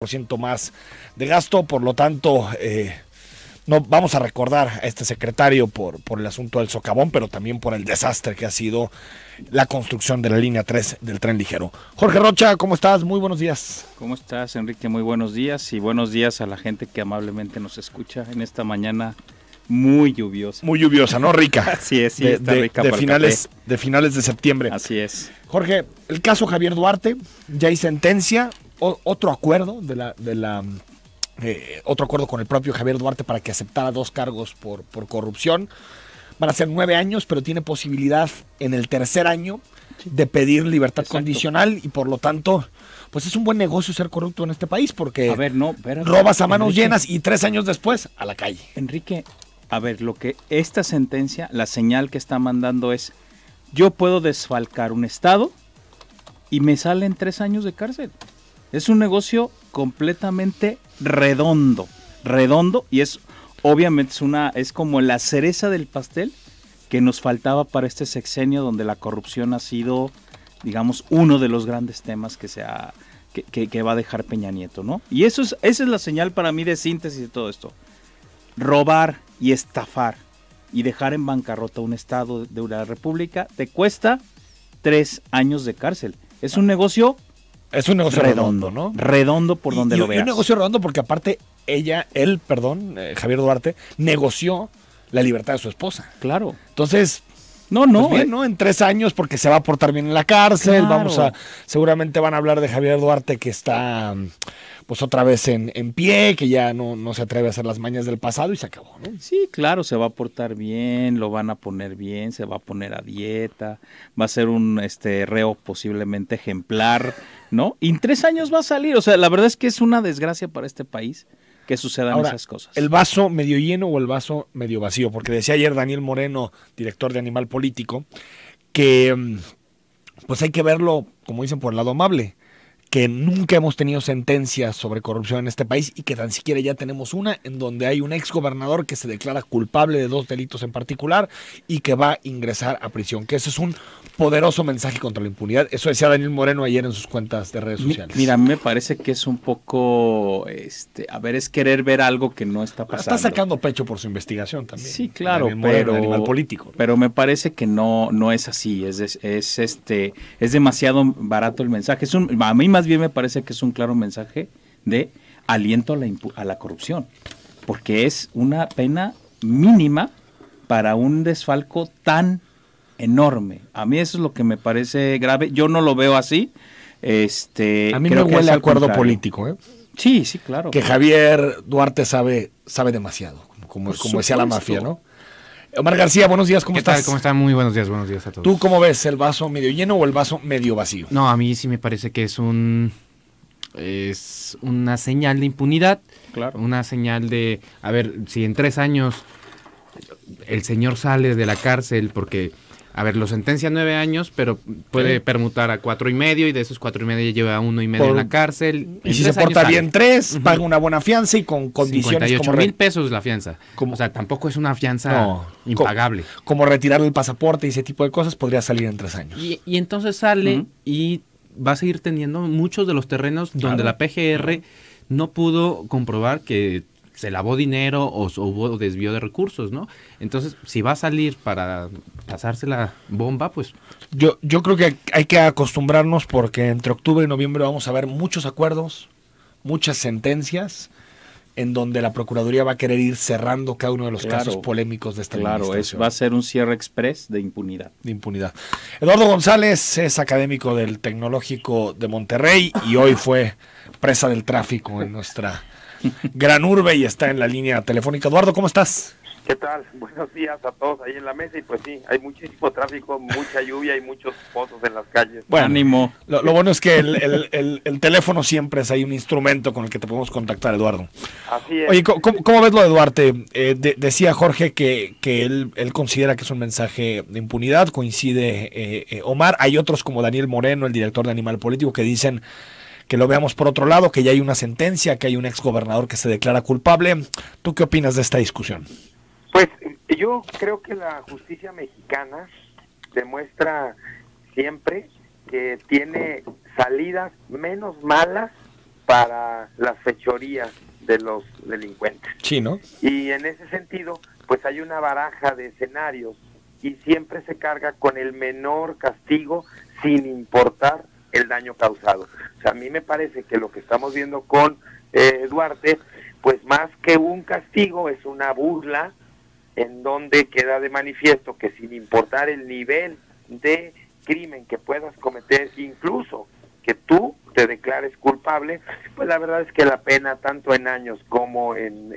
% más de gasto, por lo tanto no vamos a recordar a este secretario por el asunto del socavón, pero también por el desastre que ha sido la construcción de la línea 3 del tren ligero. Jorge Rocha, ¿cómo estás? Muy buenos días. ¿Cómo estás, Enrique? Muy buenos días y buenos días a la gente que amablemente nos escucha en esta mañana muy lluviosa. Muy lluviosa, ¿no? Rica. Así es, sí, está rica de finales de septiembre. Así es. Jorge, el caso Javier Duarte, ya hay sentencia, otro acuerdo otro acuerdo con el propio Javier Duarte para que aceptara 2 cargos por corrupción. Van a ser 9 años, pero tiene posibilidad en el tercer año de pedir libertad condicional y por lo tanto, pues es un buen negocio ser corrupto en este país porque robas a manos llenas y 3 años después a la calle. Enrique, a ver, lo que esta sentencia, la señal que está mandando es, yo puedo desfalcar un estado y me salen 3 años de cárcel. Es un negocio completamente redondo y es obviamente es como la cereza del pastel que nos faltaba para este sexenio donde la corrupción ha sido, digamos, uno de los grandes temas que va a dejar Peña Nieto, ¿no? Y esa es la señal para mí de síntesis de todo esto. Robar y estafar y dejar en bancarrota un estado de una república te cuesta 3 años de cárcel. Es un negocio redondo, ¿no? Redondo por donde lo veas. Y un negocio redondo porque aparte Javier Duarte, negoció la libertad de su esposa. Claro. Entonces, pues bien, ¿no? En 3 años porque se va a portar bien en la cárcel, claro. Seguramente van a hablar de Javier Duarte que está pues otra vez en pie, que ya no se atreve a hacer las mañas del pasado y se acabó, ¿no? Sí, claro, se va a portar bien, lo van a poner bien, se va a poner a dieta, va a ser un reo posiblemente ejemplar, ¿no? Y en 3 años va a salir, o sea, la verdad es que es una desgracia para este país que sucedan ahora, esas cosas. ¿El vaso medio lleno o el vaso medio vacío? Porque decía ayer Daniel Moreno, director de Animal Político, que pues hay que verlo, como dicen, por el lado amable, que nunca hemos tenido sentencias sobre corrupción en este país y que tan siquiera ya tenemos una en donde hay un exgobernador que se declara culpable de 2 delitos en particular y que va a ingresar a prisión, que ese es un poderoso mensaje contra la impunidad. Eso decía Daniel Moreno ayer en sus cuentas de redes sociales. Mira, a mí me parece que es un poco, es querer ver algo que no está pasando. Está sacando pecho por su investigación también. Sí, claro, Daniel Moreno, de Animal Político. Pero me parece que no es así, es demasiado barato el mensaje. A mí más bien me parece que es un claro mensaje de aliento a la corrupción, porque es una pena mínima para un desfalco tan enorme. A mí eso es lo que me parece grave. Yo no lo veo así. A mí me huele a acuerdo político, ¿eh? Sí, claro. Que Javier Duarte sabe demasiado, como decía la mafia, ¿no? Omar García, buenos días, ¿cómo estás? ¿Qué tal? ¿Cómo están? Muy buenos días a todos. ¿Tú cómo ves, el vaso medio lleno o el vaso medio vacío? No, a mí sí me parece que es una señal de impunidad, claro. Una señal de, a ver, si en 3 años el señor sale de la cárcel porque, a ver, lo sentencia 9 años, pero puede permutar a 4.5 y de esos 4.5 lleva 1.5 en la cárcel. Y si se porta bien 3, paga una buena fianza y con condiciones 58,000 pesos la fianza. O sea, tampoco es una fianza impagable. Como retirar el pasaporte y ese tipo de cosas podría salir en 3 años. Y entonces sale y va a seguir teniendo muchos de los terrenos donde la PGR no pudo comprobar que se lavó dinero o hubo desvío de recursos, ¿no? Entonces, si va a salir para pasarse la bomba, pues... Yo creo que hay que acostumbrarnos porque entre octubre y noviembre vamos a ver muchos acuerdos, muchas sentencias, en donde la Procuraduría va a querer ir cerrando cada uno de los casos polémicos de esta administración. Va a ser un cierre express de impunidad. Eduardo González es académico del Tecnológico de Monterrey y hoy fue presa del tráfico en nuestra gran urbe y está en la línea telefónica. Eduardo, ¿cómo estás? ¿Qué tal? Buenos días a todos ahí en la mesa y pues sí, hay muchísimo tráfico, mucha lluvia y muchos pozos en las calles. Bueno, ánimo. Lo bueno es que el teléfono siempre es ahí un instrumento con el que te podemos contactar, Eduardo. Así es. Oye, ¿cómo ves lo de Duarte? Decía Jorge que él considera que es un mensaje de impunidad, coincide Omar, hay otros como Daniel Moreno, el director de Animal Político, que dicen que lo veamos por otro lado, que ya hay una sentencia, que hay un exgobernador que se declara culpable. ¿Tú qué opinas de esta discusión? Pues yo creo que la justicia mexicana demuestra siempre que tiene salidas menos malas para las fechorías de los delincuentes. Sí, ¿no? Y en ese sentido, pues hay una baraja de escenarios y siempre se carga con el menor castigo sin importar el daño causado. O sea, a mí me parece que lo que estamos viendo con Duarte, pues más que un castigo, es una burla en donde queda de manifiesto que sin importar el nivel de crimen que puedas cometer, incluso que tú te declares culpable, pues la verdad es que la pena, tanto en años como en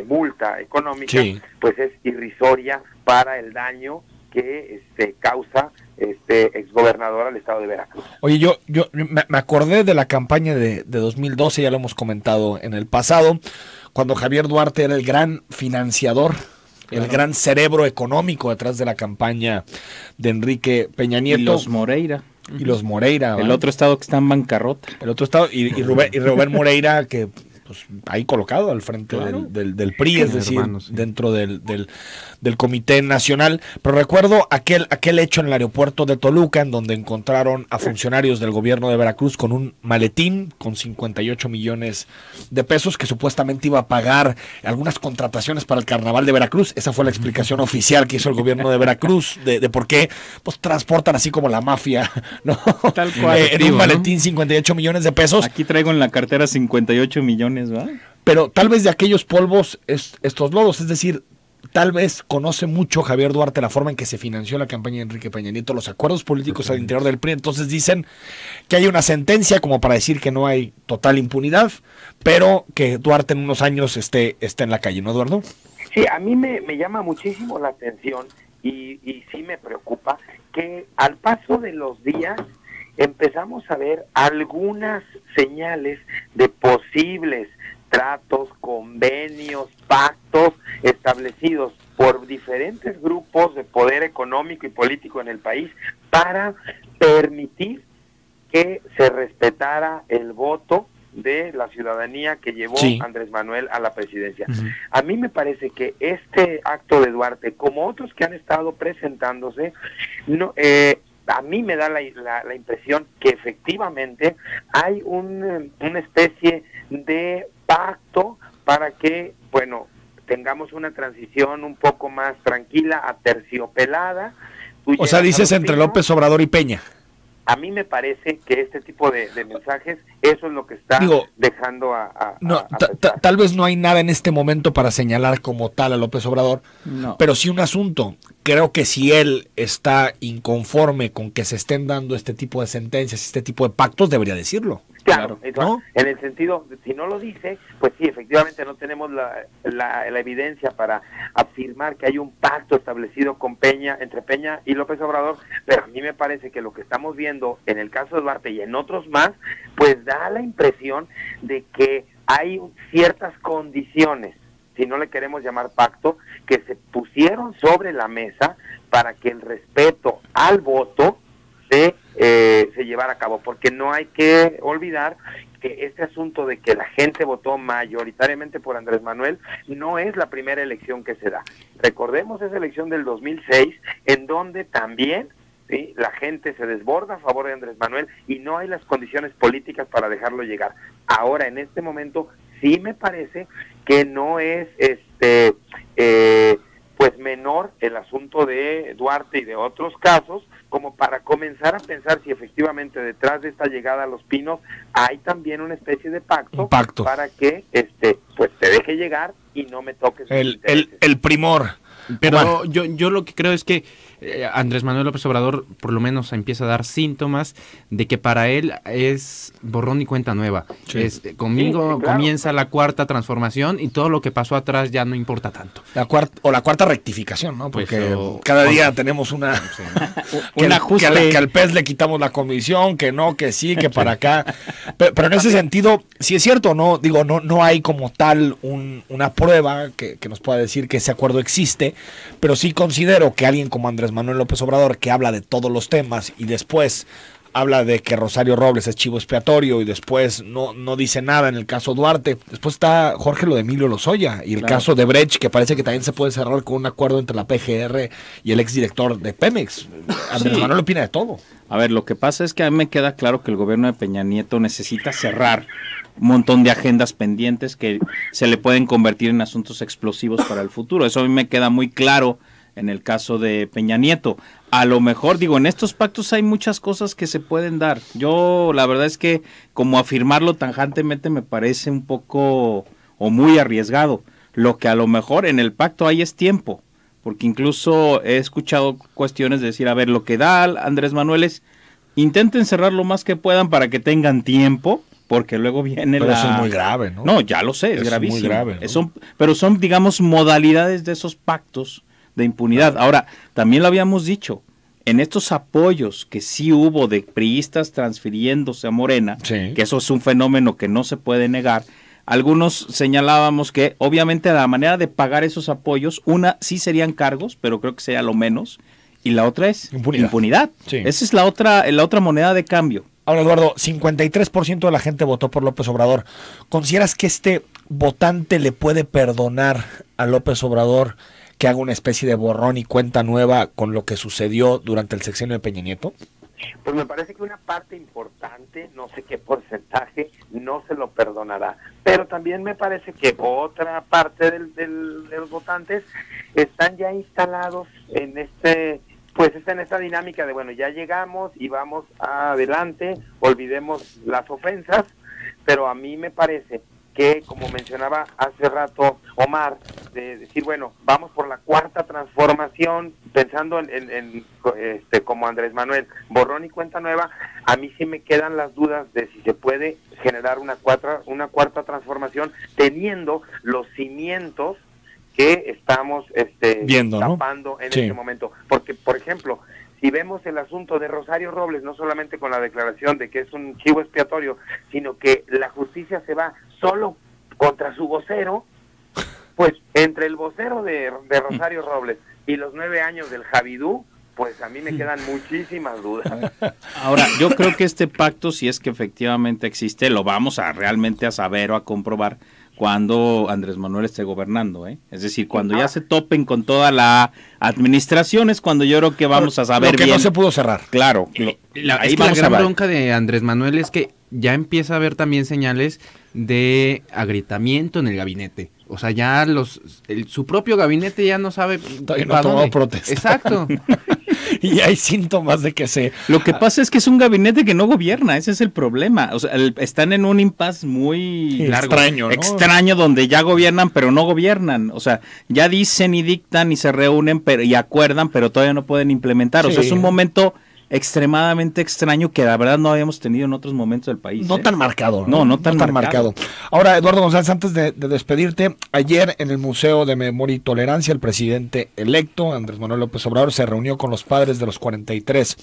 multa económica, sí, pues es irrisoria para el daño que causa exgobernador al estado de Veracruz. Oye, yo me acordé de la campaña de 2012, ya lo hemos comentado en el pasado, cuando Javier Duarte era el gran financiador, el gran cerebro económico detrás de la campaña de Enrique Peña Nieto. Y los Moreira. Y los Moreira. El ¿vale? otro estado que está en bancarrota. El otro estado, y Rubén Moreira, que pues ahí colocado al frente del PRI, es decir, hermano, sí, dentro del Comité Nacional. Pero recuerdo aquel hecho en el aeropuerto de Toluca, en donde encontraron a funcionarios del gobierno de Veracruz con un maletín con 58 millones de pesos que supuestamente iba a pagar algunas contrataciones para el Carnaval de Veracruz. Esa fue la explicación oficial que hizo el gobierno de Veracruz de por qué pues transportan así como la mafia, ¿no? Tal cual. En un maletín 58 millones de pesos. Aquí traigo en la cartera 58 millones, ¿va? Pero tal vez de aquellos polvos estos lodos, es decir, tal vez conoce mucho Javier Duarte la forma en que se financió la campaña de Enrique Peña Nieto, los acuerdos políticos al interior del PRI, entonces dicen que hay una sentencia como para decir que no hay total impunidad, pero que Duarte en unos años esté en la calle, ¿no, Eduardo? Sí, a mí me llama muchísimo la atención y sí me preocupa que al paso de los días empezamos a ver algunas señales de posibles tratos, convenios, pactos establecidos por diferentes grupos de poder económico y político en el país para permitir que se respetara el voto de la ciudadanía que llevó Andrés Manuel a la presidencia. A mí me parece que este acto de Duarte, como otros que han estado presentándose, no, a mí me da la impresión que efectivamente hay una especie de pacto para que, bueno, tengamos una transición un poco más tranquila, aterciopelada. O sea, dices entre López Obrador y Peña. A mí me parece que este tipo de mensajes, eso es lo que está dejando tal vez no hay nada en este momento para señalar como tal a López Obrador, pero sí un asunto. Creo que si él está inconforme con que se estén dando este tipo de sentencias, este tipo de pactos, debería decirlo. Claro, ¿no? En el sentido, si no lo dice, pues sí, efectivamente no tenemos la evidencia para afirmar que hay un pacto establecido con entre Peña y López Obrador, pero a mí me parece que lo que estamos viendo en el caso de Duarte y en otros más, pues da la impresión de que hay ciertas condiciones, si no le queremos llamar pacto, que se pusieron sobre la mesa para que el respeto al voto se llevara a cabo, porque no hay que olvidar que este asunto de que la gente votó mayoritariamente por Andrés Manuel no es la primera elección que se da. Recordemos esa elección del 2006, en donde también la gente se desborda a favor de Andrés Manuel y no hay las condiciones políticas para dejarlo llegar. Ahora, en este momento, sí me parece que no es pues menor el asunto de Duarte y de otros casos, como para comenzar a pensar si efectivamente detrás de esta llegada a Los Pinos hay también una especie de pacto. Para que pues te deje llegar y no me toques el primor. Pero yo lo que creo es que Andrés Manuel López Obrador por lo menos empieza a dar síntomas de que para él es borrón y cuenta nueva. Conmigo comienza la cuarta transformación y todo lo que pasó atrás ya no importa tanto. La cuarta rectificación, ¿no? Porque cada día tenemos un ajuste. Que al pez le quitamos la comisión, que no, que sí, que para acá. Pero en ese sentido, sí es cierto, ¿no? Digo, no hay como tal una prueba que nos pueda decir que ese acuerdo existe, pero sí considero que alguien como Andrés Manuel López Obrador, que habla de todos los temas y después habla de que Rosario Robles es chivo expiatorio y después no dice nada en el caso Duarte, después está Jorge lo de Emilio Lozoya y el caso de Brecht, que parece que también se puede cerrar con un acuerdo entre la PGR y el exdirector de Pemex. Andrés Manuel opina de todo. A ver, lo que pasa es que a mí me queda claro que el gobierno de Peña Nieto necesita cerrar un montón de agendas pendientes que se le pueden convertir en asuntos explosivos para el futuro. Eso a mí me queda muy claro en el caso de Peña Nieto. A lo mejor, digo, en estos pactos hay muchas cosas que se pueden dar. Yo, la verdad es que como afirmarlo tajantemente me parece un poco o muy arriesgado. Lo que a lo mejor en el pacto hay es tiempo, porque incluso he escuchado cuestiones de decir, a ver, lo que da Andrés Manuel es, intenten cerrar lo más que puedan para que tengan tiempo, porque luego viene Pero eso es muy grave, ¿no? No, ya lo sé, es gravísimo. Muy grave, ¿no? Pero son, digamos, modalidades de esos pactos de impunidad. Ahora, también lo habíamos dicho, en estos apoyos que sí hubo de priistas transfiriéndose a Morena, sí, que eso es un fenómeno que no se puede negar, algunos señalábamos que obviamente la manera de pagar esos apoyos, una sí serían cargos, pero creo que sería lo menos, y la otra es impunidad. Sí. Esa es la otra moneda de cambio. Ahora, Eduardo, 53% de la gente votó por López Obrador. ¿Consideras que este votante le puede perdonar a López Obrador que haga una especie de borrón y cuenta nueva con lo que sucedió durante el sexenio de Peña Nieto? Pues me parece que una parte importante, no sé qué porcentaje, no se lo perdonará. Pero también me parece que otra parte de los votantes están ya instalados en en esta dinámica de, bueno, ya llegamos y vamos adelante, olvidemos las ofensas, pero a mí me parece que, como mencionaba hace rato Omar, de decir, bueno, vamos por la cuarta transformación, pensando en como Andrés Manuel, borrón y cuenta nueva, a mí sí me quedan las dudas de si se puede generar una cuarta transformación teniendo los cimientos que estamos viendo, tapando, ¿no?, en sí, este momento. Porque, por ejemplo, si vemos el asunto de Rosario Robles, no solamente con la declaración de que es un chivo expiatorio, sino que la justicia se va solo contra su vocero, pues entre el vocero de Rosario Robles y los 9 años del Javidú, pues a mí me quedan muchísimas dudas. Ahora, yo creo que este pacto, si es que efectivamente existe, lo vamos a realmente a saber o a comprobar cuando Andrés Manuel esté gobernando, ¿eh? Es decir, cuando ya se topen con toda la administración es cuando yo creo que vamos a saber lo que bien. No se pudo cerrar. Claro. La gran bronca de Andrés Manuel es que ya empieza a haber también señales de agrietamiento en el gabinete. O sea, ya su propio gabinete ya no sabe para dónde. Protesta. Exacto. Y hay síntomas de que Lo que pasa es que es un gabinete que no gobierna, ese es el problema. O sea, están en un impasse muy extraño, ¿no? Extraño, donde ya gobiernan, pero no gobiernan. O sea, ya dicen y dictan y se reúnen y acuerdan, pero todavía no pueden implementar. O sea, es un momento extremadamente extraño que la verdad no habíamos tenido en otros momentos del país. No tan marcado. No tan marcado. Ahora, Eduardo González, antes de despedirte, ayer en el Museo de Memoria y Tolerancia, el presidente electo, Andrés Manuel López Obrador, se reunió con los padres de los 43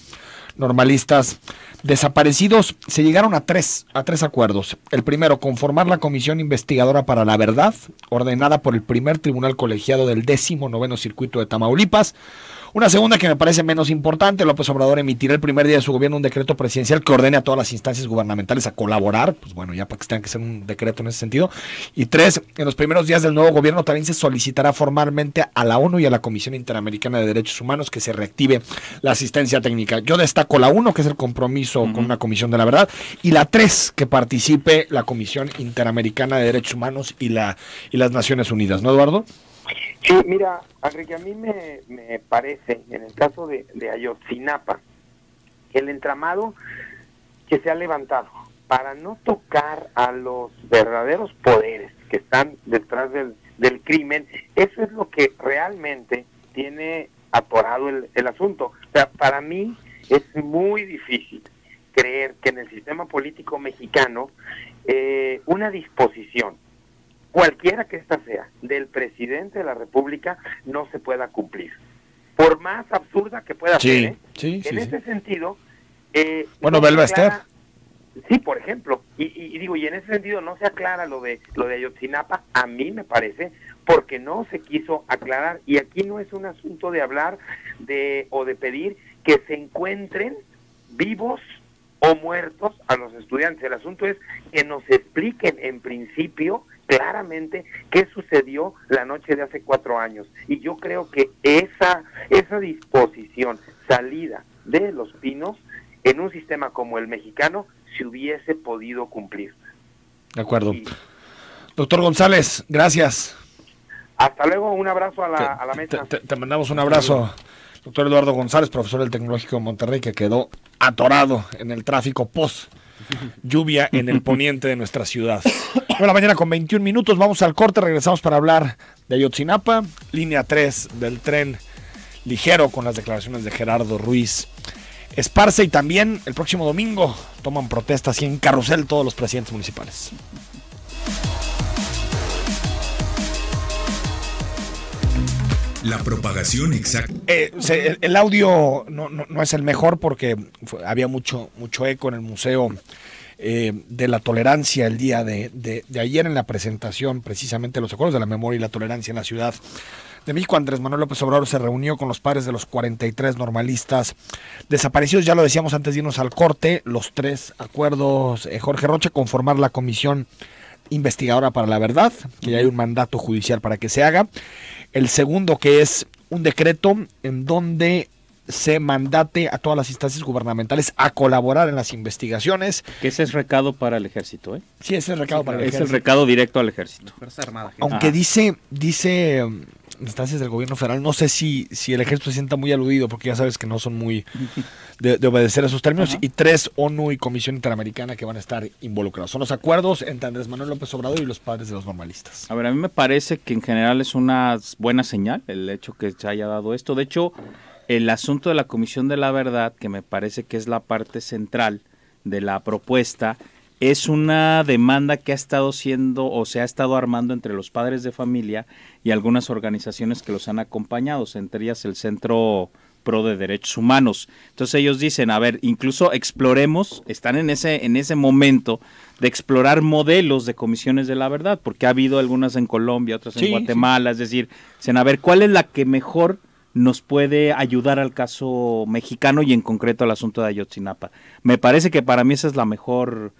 normalistas desaparecidos. Se llegaron a tres acuerdos. El primero, conformar la Comisión Investigadora para la Verdad, ordenada por el primer tribunal colegiado del 19º Circuito de Tamaulipas. Una segunda que me parece menos importante, López Obrador emitirá el primer día de su gobierno un decreto presidencial que ordene a todas las instancias gubernamentales a colaborar, pues bueno, ya para que tenga que ser un decreto en ese sentido. Y 3, en los primeros días del nuevo gobierno también se solicitará formalmente a la ONU y a la Comisión Interamericana de Derechos Humanos que se reactive la asistencia técnica. Yo destaco la 1, que es el compromiso con una Comisión de la Verdad, y la 3, que participe la Comisión Interamericana de Derechos Humanos y las Naciones Unidas, ¿no, Eduardo? Sí, mira, Enrique, a mí me parece, en el caso de Ayotzinapa, que el entramado que se ha levantado para no tocar a los verdaderos poderes que están detrás del crimen, eso es lo que realmente tiene atorado el asunto. O sea, para mí es muy difícil creer que en el sistema político mexicano una disposición, cualquiera que ésta sea, del presidente de la República, no se pueda cumplir. Por más absurda que pueda ser, ¿eh? En ese sentido... bueno, Belvester. Sí, por ejemplo. Y digo, y en ese sentido no se aclara lo de Ayotzinapa, a mí me parece, porque no se quiso aclarar. Y aquí no es un asunto de hablar o de pedir que se encuentren vivos o muertos a los estudiantes. El asunto es que nos expliquen en principio claramente qué sucedió la noche de hace 4 años. Y yo creo que esa disposición salida de Los Pinos en un sistema como el mexicano se hubiese podido cumplir. De acuerdo. Doctor González, gracias. Hasta luego, un abrazo a la mesa. Te mandamos un abrazo, doctor Eduardo González, profesor del Tecnológico de Monterrey, que quedó atorado en el tráfico post lluvia en el poniente de nuestra ciudad. 9:21 a.m, vamos al corte, regresamos para hablar de Ayotzinapa, línea 3 del tren ligero, con las declaraciones de Gerardo Ruiz Esparza, y también el próximo domingo toman protestas y en carrusel todos los presidentes municipales. La propagación exacta. El audio no es el mejor porque había mucho eco en el Museo de la Tolerancia el día de ayer, en la presentación precisamente de los acuerdos de la memoria y la tolerancia en la Ciudad de México. Andrés Manuel López Obrador se reunió con los padres de los 43 normalistas desaparecidos. Ya lo decíamos antes de irnos al corte, los 3 acuerdos, Jorge Rocha: conformar la comisión investigadora para la verdad, que ya hay un mandato judicial para que se haga. El segundo, que es un decreto en donde se mandate a todas las instancias gubernamentales a colaborar en las investigaciones. Que ese es recado para el ejército, ¿eh? Sí, ese es el recado para el ejército. Es el recado directo al ejército. Fuerza Armada. Aunque dice instancias del gobierno federal, no sé si el ejército se sienta muy aludido, porque ya sabes que no son muy de obedecer a esos términos. Ajá. Y 3, ONU y Comisión Interamericana, que van a estar involucrados. Son los acuerdos entre Andrés Manuel López Obrador y los padres de los normalistas. A ver, a mí me parece que en general es una buena señal el hecho que se haya dado esto. De hecho, el asunto de la Comisión de la Verdad, que me parece que es la parte central de la propuesta, es una demanda que ha estado siendo o se ha estado armando entre los padres de familia y algunas organizaciones que los han acompañado, entre ellas el Centro Pro de Derechos Humanos. Entonces ellos dicen, a ver, incluso exploremos, están en ese momento de explorar modelos de comisiones de la verdad, porque ha habido algunas en Colombia, otras en Guatemala, es decir, dicen, a ver, ¿cuál es la que mejor nos puede ayudar al caso mexicano y en concreto al asunto de Ayotzinapa? Me parece que para mí esa es la mejor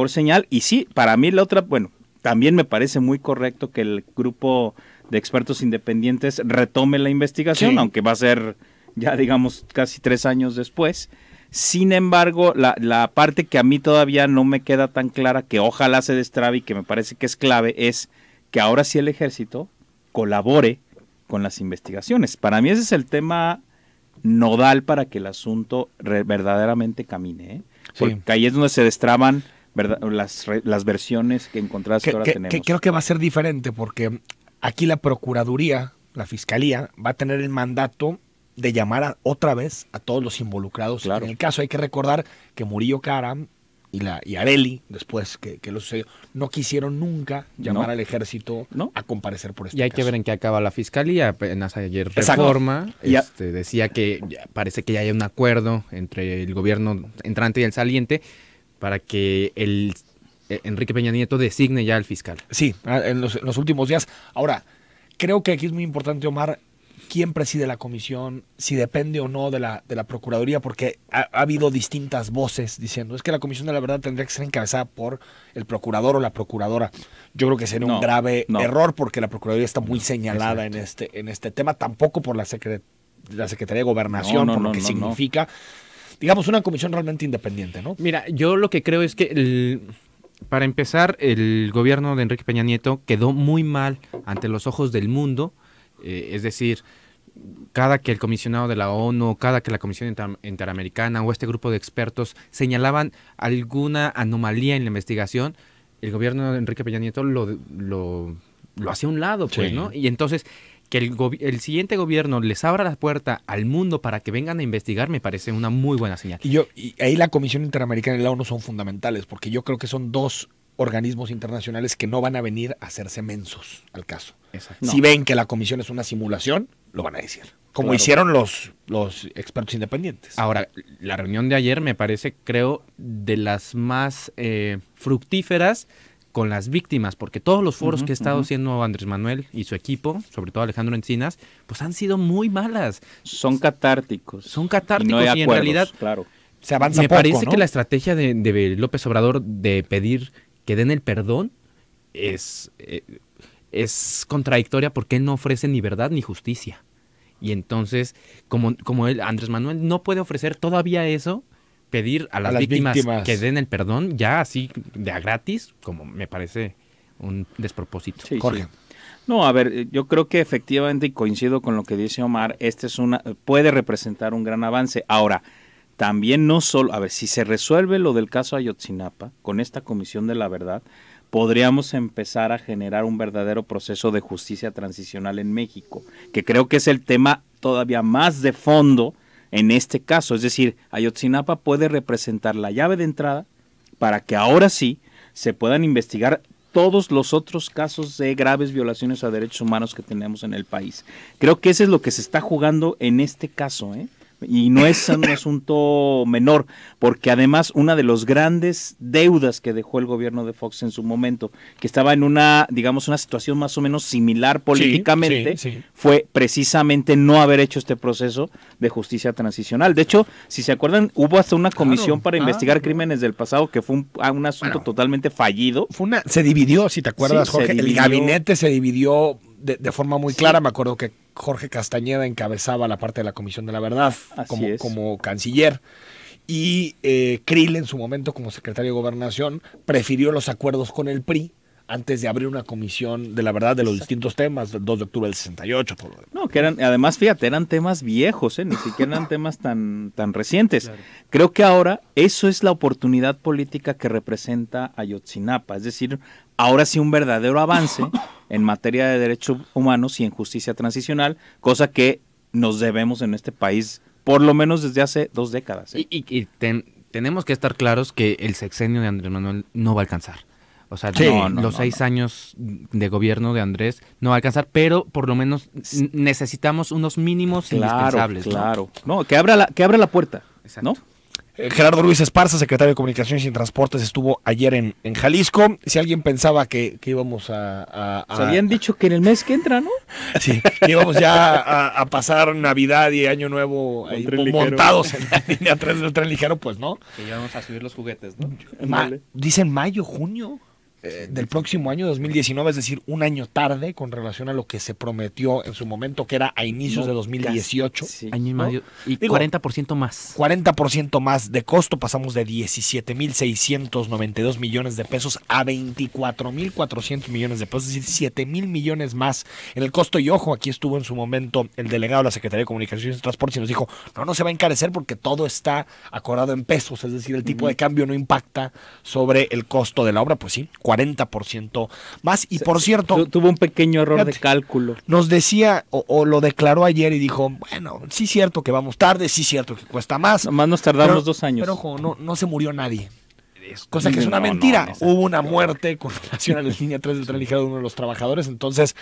señal. Y sí, para mí la otra, bueno, también me parece muy correcto que el grupo de expertos independientes retome la investigación, aunque va a ser ya, digamos, casi 3 años después. Sin embargo, la parte que a mí todavía no me queda tan clara, que ojalá se destrabe y que me parece que es clave, es que ahora sí el ejército colabore con las investigaciones. Para mí ese es el tema nodal para que el asunto verdaderamente camine, ¿eh? Porque ahí es donde se destraban las versiones que encontradas que ahora tenemos. Que creo que va a ser diferente, porque aquí la Procuraduría, la Fiscalía, va a tener el mandato de llamar otra vez a todos los involucrados. Claro. En el caso hay que recordar que Murillo Karam y Areli, después que lo sucedió, no quisieron nunca llamar al ejército a comparecer por este caso. Y hay que ver en qué acaba la Fiscalía. Apenas ayer Reforma decía que parece que ya hay un acuerdo entre el gobierno entrante y el saliente para que Enrique Peña Nieto designe ya al fiscal. Sí, en los últimos días. Ahora, creo que aquí es muy importante, Omar, quién preside la comisión, si depende o no de la Procuraduría, porque ha habido distintas voces diciendo, es que la Comisión de la Verdad tendría que ser encabezada por el procurador o la procuradora. Yo creo que sería un grave error, porque la Procuraduría está muy señalada en este tema, tampoco por la Secretaría de Gobernación, por lo que significa, digamos, una comisión realmente independiente, ¿no? Mira, yo lo que creo es que para empezar, el gobierno de Enrique Peña Nieto quedó muy mal ante los ojos del mundo, es decir, cada que el comisionado de la ONU, cada que la Comisión Interamericana o este grupo de expertos señalaban alguna anomalía en la investigación, el gobierno de Enrique Peña Nieto lo hacía a un lado, pues, ¿no? Y entonces, que el siguiente gobierno les abra la puerta al mundo para que vengan a investigar, me parece una muy buena señal. Y ahí la Comisión Interamericana y la ONU son fundamentales, porque yo creo que son 2 organismos internacionales que no van a venir a hacerse mensos al caso. Exacto. Si ven que la comisión es una simulación, lo van a decir. Como hicieron los expertos independientes. Ahora, la reunión de ayer me parece, creo, de las más fructíferas con las víctimas, porque todos los foros que ha estado haciendo Andrés Manuel y su equipo, sobre todo Alejandro Encinas, pues han sido muy malas. Son catárticos. Y en realidad se avanza me poco, parece ¿no? que la estrategia de López Obrador de pedir que den el perdón es contradictoria, porque él no ofrece ni verdad ni justicia. Y entonces, como Andrés Manuel no puede ofrecer todavía eso, pedir a las víctimas que den el perdón ya así de a gratis, como me parece un despropósito. Sí, Jorge. sí. No, a ver, yo creo que efectivamente, y coincido con lo que dice Omar, puede representar un gran avance. Ahora, también no solo, a ver, si se resuelve lo del caso Ayotzinapa con esta Comisión de la Verdad, podríamos empezar a generar un verdadero proceso de justicia transicional en México, que creo que es el tema todavía más de fondo en este caso. Es decir, Ayotzinapa puede representar la llave de entrada para que ahora sí se puedan investigar todos los otros casos de graves violaciones a derechos humanos que tenemos en el país. Creo que eso es lo que se está jugando en este caso, ¿eh? Y no es un asunto menor, porque además una de los grandes deudas que dejó el gobierno de Fox en su momento, que estaba en una, digamos, una situación más o menos similar políticamente, sí. fue precisamente no haber hecho este proceso de justicia transicional. De hecho, si se acuerdan, hubo hasta una comisión para investigar crímenes del pasado, que fue un asunto totalmente fallido. Se dividió, si te acuerdas, Sí, Jorge, el dividió. gabinete se dividió de forma muy clara. Me acuerdo que Jorge Castañeda encabezaba la parte de la Comisión de la Verdad como canciller, y Krill en su momento como secretario de Gobernación prefirió los acuerdos con el PRI antes de abrir una comisión de la verdad de los distintos temas, del 2 de octubre del 68. Todo lo demás. No, que además, fíjate, eran temas viejos, ni siquiera eran temas tan recientes. Claro. Creo que ahora eso es la oportunidad política que representa Ayotzinapa, es decir, ahora sí un verdadero avance en materia de derechos humanos y en justicia transicional, cosa que nos debemos en este país por lo menos desde hace 2 décadas. Tenemos que estar claros que el sexenio de Andrés Manuel no va a alcanzar. O sea, sí, los 6 años de gobierno de Andrés no va a alcanzar, pero por lo menos necesitamos unos mínimos indispensables. Claro, ¿no? Que abra la puerta. Exacto. ¿No? Gerardo Ruiz Esparza, secretario de Comunicaciones y Transportes, estuvo ayer en Jalisco. Si alguien pensaba que íbamos a... Se habían dicho que en el mes que entra, ¿no? Sí, que íbamos ya a pasar Navidad y Año Nuevo ahí montados en la línea 3 del tren ligero, pues no. Que íbamos a subir los juguetes, ¿no? Dicen mayo, junio del próximo año 2019, es decir, un año tarde con relación a lo que se prometió en su momento, que era a inicios de 2018. Sí. Año y medio. Y 40% más. 40% más de costo, pasamos de 17,692 millones de pesos a 24,400 millones de pesos, es decir, 7,000 millones más en el costo. Y ojo, aquí estuvo en su momento el delegado de la Secretaría de Comunicaciones y Transportes y nos dijo, no se va a encarecer porque todo está acordado en pesos, es decir, el tipo de cambio no impacta sobre el costo de la obra. Pues sí, 40% más. Y por cierto, tuvo un pequeño error de cálculo. Nos decía, o lo declaró ayer y dijo, bueno, sí es cierto que vamos tarde, sí es cierto que cuesta más. Nomás nos tardamos 2 años. Pero ojo, no se murió nadie. Cosa que es una mentira. Hubo una muerte con relación a la línea 3 del tren ligero de uno de los trabajadores. Entonces,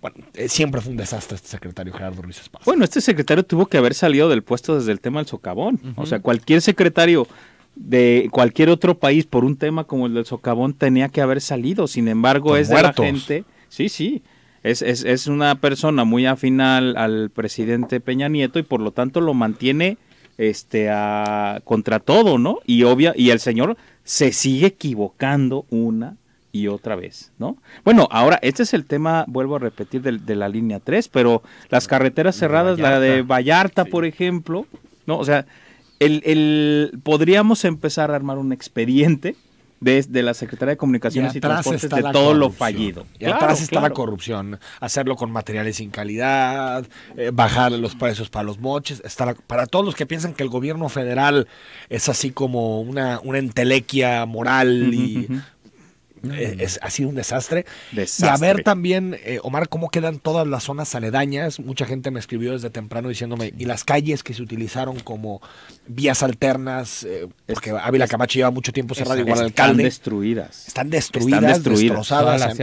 bueno, siempre fue un desastre este secretario Gerardo Ruiz Esparza. Bueno, este secretario tuvo que haber salido del puesto desde el tema del socavón. O sea, cualquier secretario de cualquier otro país por un tema como el del socavón tenía que haber salido. Sin embargo, es de la gente. Sí. Es una persona muy afín al presidente Peña Nieto y por lo tanto lo mantiene contra todo, ¿no? Y el señor se sigue equivocando una y otra vez, ¿no? Bueno, ahora, este es el tema, vuelvo a repetir, de la línea 3, pero las carreteras cerradas, la de Vallarta, por ejemplo, ¿no? O sea, podríamos empezar a armar un expediente de la Secretaría de Comunicaciones y Transportes de todo lo fallido. Y atrás está la corrupción, hacerlo con materiales sin calidad, bajar los precios para los moches, para todos los que piensan que el gobierno federal es así como una entelequia moral y... ha sido un desastre. Y a ver también, Omar, cómo quedan todas las zonas aledañas. Mucha gente me escribió desde temprano diciéndome, y las calles que se utilizaron como vías alternas, porque Ávila Camacho lleva mucho tiempo cerrado, igual al alcalde. Están destruidas, destrozadas.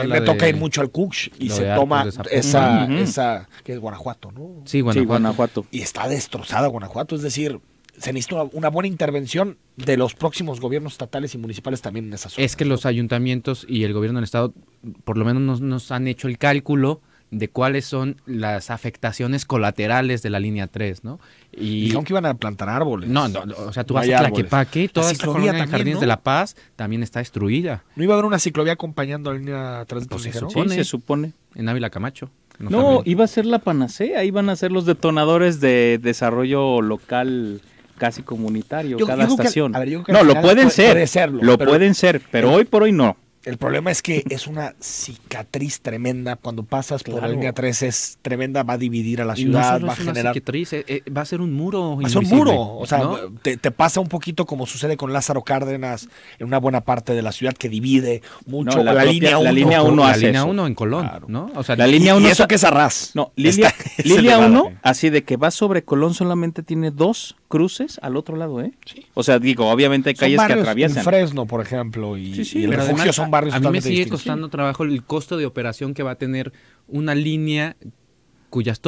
Me toca ir mucho al Cuch y se toma esa que es Guanajuato, ¿no? Sí, Guanajuato. Y está destrozada Guanajuato, es decir, se necesita una buena intervención de los próximos gobiernos estatales y municipales también en esa zona. Es que los ayuntamientos y el gobierno del estado por lo menos nos han hecho el cálculo de cuáles son las afectaciones colaterales de la línea 3, ¿no? Y dijeron que iban a plantar árboles. No, o sea, tú vas a Tlaquepaque, toda esta colonia de Jardines, ¿no?, de la Paz también está destruida. ¿No iba a haber una ciclovía acompañando la línea 3 del ligero? Sí, se supone. En Ávila Camacho. No, iba a ser la panacea, iban a ser los detonadores de desarrollo local casi comunitario, Yo cada creo que- estación. a ver, yo creo que No, al lo final pueden ser, puede serlo, lo pero- pueden ser, pero hoy por hoy no. El problema es que es una cicatriz tremenda. Cuando pasas por la Claro. línea 3 es tremenda, va a dividir a la Y no ciudad, solo va a es una generar... cicatriz, va a ser un muro Va a ser un invisible, muro, o sea, ¿no? te pasa un poquito como sucede con Lázaro Cárdenas en una buena parte de la ciudad que divide mucho No, la propia- línea 1. la línea uno la hace línea eso. 1 en Colón, Claro. ¿no? O sea, La línea Y 1 eso que es arras. No, línea Es 1, elevado. así de que va sobre Colón solamente tiene 2 cruces al otro lado, ¿eh? Sí. O sea, digo, obviamente hay Son calles que barrios atraviesan. en Fresno, por ejemplo, y, Sí, sí, y el Pero refugio además, son barrios a mí me totalmente sigue distintos. costando trabajo el costo de operación que va a tener una línea cuyas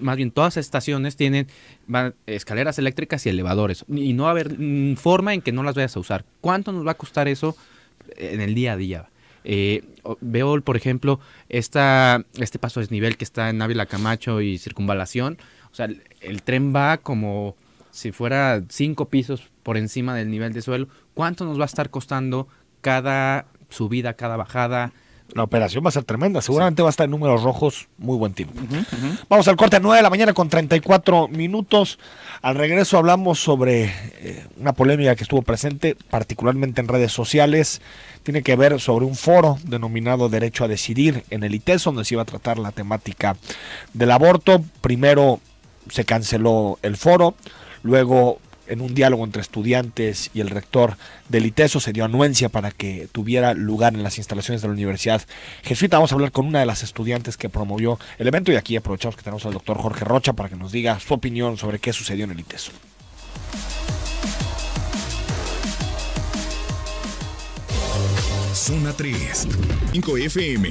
más bien todas estaciones tienen escaleras eléctricas y elevadores, y no va a haber forma en que no las vayas a usar. ¿Cuánto nos va a costar eso en el día a día? Veo, por ejemplo, este paso a desnivel que está en Ávila Camacho y Circunvalación. O sea, el tren va como si fuera 5 pisos por encima del nivel de suelo. ¿Cuánto nos va a estar costando cada subida, cada bajada? La operación va a ser tremenda, seguramente va a estar en números rojos muy buen tiempo. Vamos al corte a 9 de la mañana con 34 minutos. Al regreso hablamos sobre una polémica que estuvo presente, particularmente en redes sociales. Tiene que ver sobre un foro denominado Derecho a Decidir en el ITESO, donde se iba a tratar la temática del aborto. Primero se canceló el foro, luego en un diálogo entre estudiantes y el rector del ITESO se dio anuencia para que tuviera lugar en las instalaciones de la Universidad Jesuita. Vamos a hablar con una de las estudiantes que promovió el evento y aquí aprovechamos que tenemos al doctor Jorge Rocha para que nos diga su opinión sobre qué sucedió en el ITESO. Zona 3, 5 FM.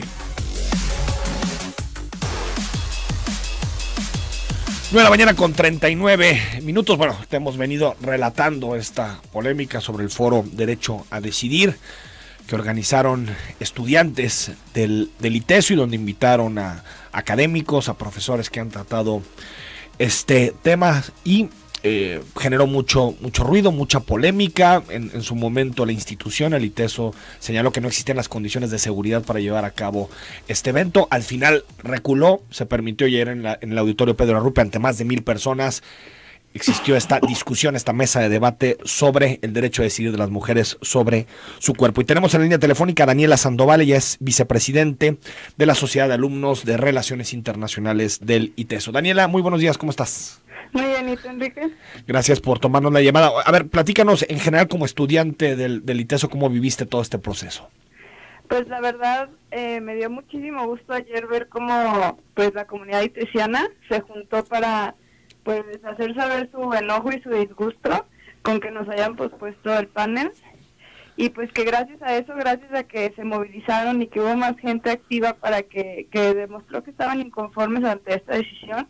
9 de la mañana con 39 minutos. Bueno, te hemos venido relatando esta polémica sobre el foro Derecho a Decidir que organizaron estudiantes del ITESO y donde invitaron a académicos, a profesores que han tratado este tema y generó mucho ruido, mucha polémica. En su momento la institución, el ITESO, señaló que no existían las condiciones de seguridad para llevar a cabo este evento. Al final reculó, se permitió ayer en el auditorio Pedro Arrupe ante más de 1,000 personas. Existió esta discusión, esta mesa de debate sobre el derecho a decidir de las mujeres sobre su cuerpo. Y tenemos en la línea telefónica a Daniela Sandoval, ella es vicepresidente de la Sociedad de Alumnos de Relaciones Internacionales del ITESO. Daniela, muy buenos días, ¿cómo estás? Muy bien, ¿y tú, Enrique? Gracias por tomarnos la llamada. A ver, platícanos en general como estudiante del ITESO, ¿cómo viviste todo este proceso? Pues la verdad, me dio muchísimo gusto ayer ver cómo pues la comunidad itesiana se juntó para pues hacer saber su enojo y su disgusto con que nos hayan pospuesto el panel. Y pues que gracias a eso, gracias a que se movilizaron y que hubo más gente activa para que demostró que estaban inconformes ante esta decisión,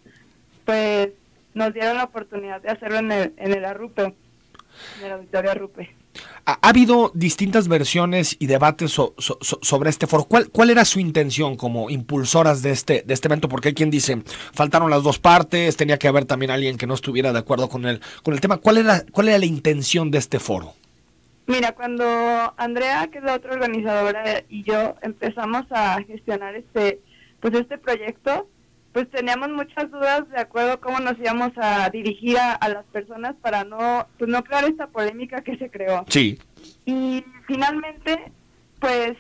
pues nos dieron la oportunidad de hacerlo en el Arrupe, en el auditorio Arrupe. Ha habido distintas versiones y debates sobre este foro. ¿Cuál era su intención como impulsoras de este evento? Porque hay quien dice, faltaron las dos partes, tenía que haber también alguien que no estuviera de acuerdo con el tema. ¿Cuál era la intención de este foro? Mira, cuando Andrea, que es la otra organizadora, y yo empezamos a gestionar este proyecto, pues teníamos muchas dudas de acuerdo a cómo nos íbamos a dirigir a las personas para no crear esta polémica que se creó. Sí. Y finalmente, pues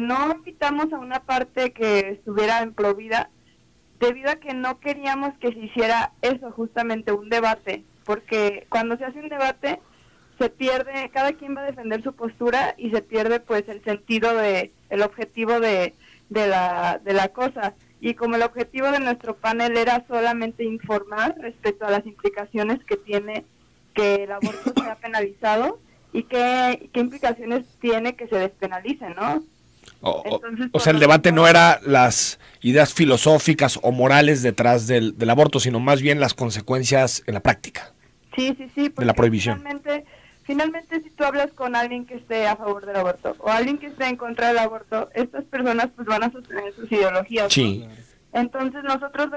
no invitamos a una parte que estuviera en Provida, debido a que no queríamos que se hiciera eso, justamente un debate, porque cuando se hace un debate se pierde, cada quien va a defender su postura y se pierde pues el sentido el objetivo de la cosa. Y como el objetivo de nuestro panel era solamente informar respecto a las implicaciones que tiene que el aborto sea penalizado y qué implicaciones tiene que se despenalice, ¿no? Entonces, o sea, el debate no era las ideas filosóficas o morales detrás del aborto, sino más bien las consecuencias en la práctica. Sí, de la prohibición. Finalmente, si tú hablas con alguien que esté a favor del aborto o alguien que esté en contra del aborto, estas personas pues van a sostener sus ideologías. Sí. ¿No? Entonces nosotros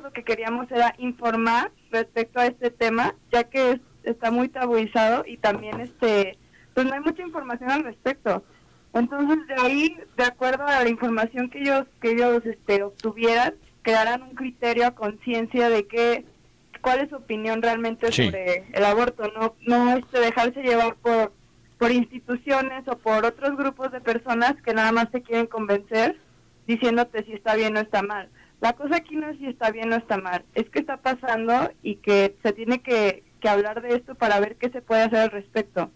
lo que queríamos era informar respecto a este tema, ya que está muy tabuizado y también pues no hay mucha información al respecto. Entonces de ahí, de acuerdo a la información que ellos obtuvieran, crearan un criterio a conciencia de cuál es su opinión realmente Sí. sobre el aborto, no dejarse llevar por instituciones o por otros grupos de personas que nada más te quieren convencer diciéndote si está bien o está mal. La cosa aquí no es si está bien o está mal, es que está pasando y que se tiene que hablar de esto para ver qué se puede hacer al respecto.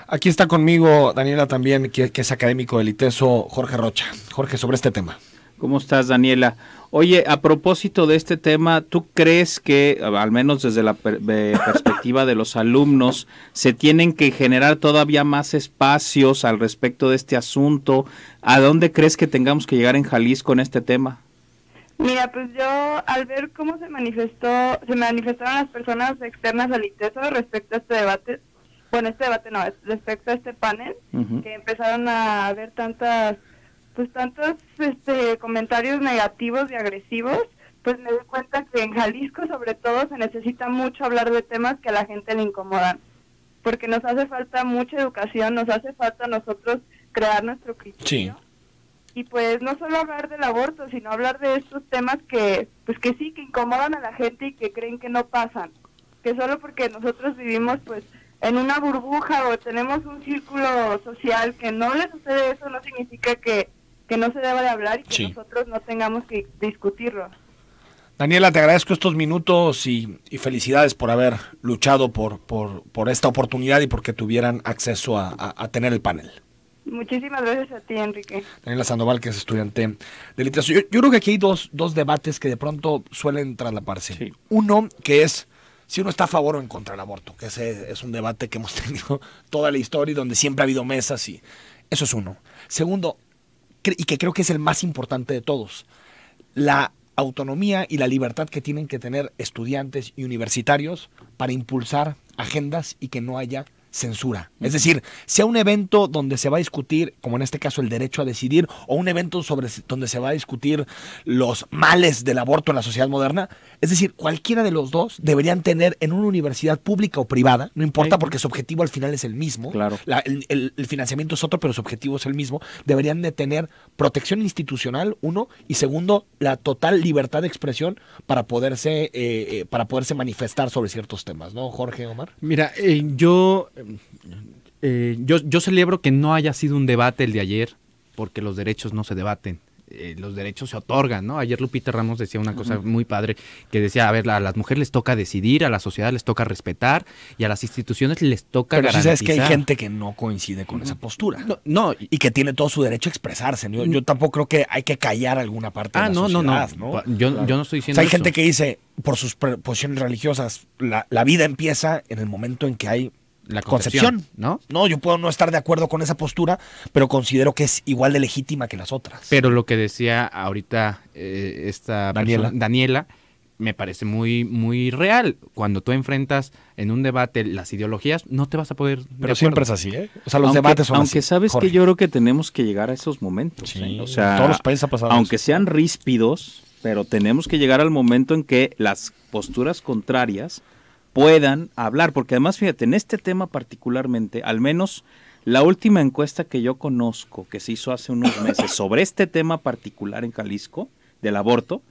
Aquí está conmigo Daniela también, que es académico del ITESO, Jorge Rocha. Jorge, sobre este tema. ¿Cómo estás, Daniela? Oye, a propósito de este tema, ¿tú crees que, al menos desde la perspectiva de los alumnos, se tienen que generar todavía más espacios al respecto de este asunto? ¿A dónde crees que tengamos que llegar en Jalisco en este tema? Mira, pues yo al ver cómo se manifestaron las personas externas al ITESO respecto a este debate, respecto a este panel, que empezaron a haber tantos comentarios negativos y agresivos, pues me doy cuenta que en Jalisco sobre todo se necesita mucho hablar de temas que a la gente le incomodan, porque nos hace falta mucha educación, nos hace falta a nosotros crear nuestro criterio. Sí. Y pues no solo hablar del aborto, sino hablar de estos temas que incomodan a la gente y que creen que no pasan, que solo porque nosotros vivimos pues en una burbuja o tenemos un círculo social que no le sucede eso, no significa que no se deba de hablar y que Sí. nosotros no tengamos que discutirlo. Daniela, te agradezco estos minutos y felicidades por haber luchado por esta oportunidad y porque tuvieran acceso a tener el panel. Muchísimas gracias a ti, Enrique. Daniela Sandoval, que es estudiante de literatura. Yo creo que aquí hay dos debates que de pronto suelen traslaparse. Sí. Uno, que es si uno está a favor o en contra del aborto, que ese es un debate que hemos tenido toda la historia y donde siempre ha habido mesas, y eso es uno. Segundo, y que creo que es el más importante de todos, la autonomía y la libertad que tienen que tener estudiantes y universitarios para impulsar agendas y que no haya censura. Es decir, sea un evento donde se va a discutir, como en este caso el derecho a decidir, o un evento donde se va a discutir los males del aborto en la sociedad moderna, es decir, cualquiera de los dos deberían tener en una universidad pública o privada, no importa porque su objetivo al final es el mismo, Claro. el financiamiento es otro, pero su objetivo es el mismo, deberían de tener protección institucional, uno, y segundo, la total libertad de expresión para poderse manifestar sobre ciertos temas, ¿no, Jorge, Omar? Mira, yo celebro que no haya sido un debate el de ayer, porque los derechos no se debaten, los derechos se otorgan, ¿no? Ayer Lupita Ramos decía una cosa muy padre, que decía, a ver, a las mujeres les toca decidir, a la sociedad les toca respetar, y a las instituciones les toca Pero sí garantizar. sabes que hay gente que no coincide con esa postura. No, Y que tiene todo su derecho a expresarse. Yo tampoco creo que hay que callar alguna parte de la sociedad, ¿no? Yo no estoy O diciendo sea, hay eso. gente que dice, por sus posiciones religiosas, la vida empieza en el momento en que hay La concepción, concepción, ¿no? No, yo puedo no estar de acuerdo con esa postura, pero considero que es igual de legítima que las otras. Pero lo que decía ahorita esta Daniela me parece muy, muy real. Cuando tú enfrentas en un debate las ideologías, no te vas a poder... Pero siempre es así, ¿eh? O sea, los debates son aunque así. sabes Jorge. que yo creo que tenemos que llegar a esos momentos. Sí, O sea, en todos los países ha pasado aunque eso. sean ríspidos, pero tenemos que llegar al momento en que las posturas contrarias puedan hablar, porque además, fíjate, en este tema particularmente, al menos la última encuesta que yo conozco, que se hizo hace unos meses sobre este tema particular en Jalisco, del aborto,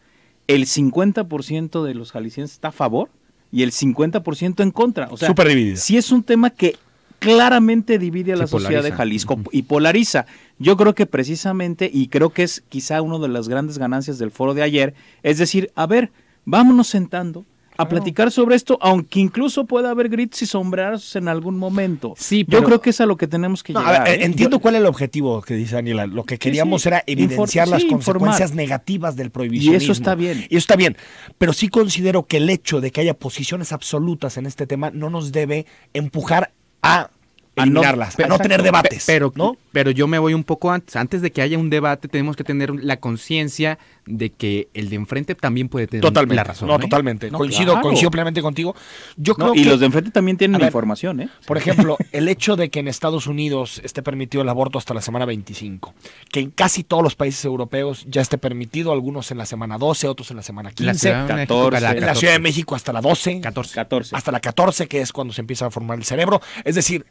el 50% de los jaliscienses está a favor y el 50% en contra. O sea, Súper dividido. sí es un tema que claramente divide a la Sí, sociedad de polariza. Jalisco y polariza. Yo creo que precisamente, y creo que es quizá una de las grandes ganancias del foro de ayer, es decir, a ver, vámonos sentando a platicar sobre esto, aunque incluso pueda haber gritos y sombreros en algún momento. Sí, Yo pero- creo que es a lo que tenemos que No, llegar. a ver, ¿eh? entiendo cuál es el objetivo que dice Daniela. Lo que queríamos sí. era evidenciar las Sí, consecuencias informar. negativas del prohibicionismo. Y eso está bien. Y eso está bien. Pero sí considero que el hecho de que haya posiciones absolutas en este tema no nos debe empujar a eliminarlas, a no tener debates. Pero yo me voy un poco antes. Antes de que haya un debate, tenemos que tener la conciencia de que el de enfrente también puede tener Totalmente. la razón. No, ¿eh? totalmente. No, coincido claro. plenamente contigo. Yo No, creo y que, los de enfrente también tienen A ver, información, ¿eh? por ejemplo, el hecho de que en Estados Unidos esté permitido el aborto hasta la semana 25, que en casi todos los países europeos ya esté permitido, algunos en la semana 12, otros en la semana 15, La Ciudad de México, 14, en la 14. Ciudad de México hasta la 12, 14. hasta la 14, que es cuando se empieza a formar el cerebro. Es decir,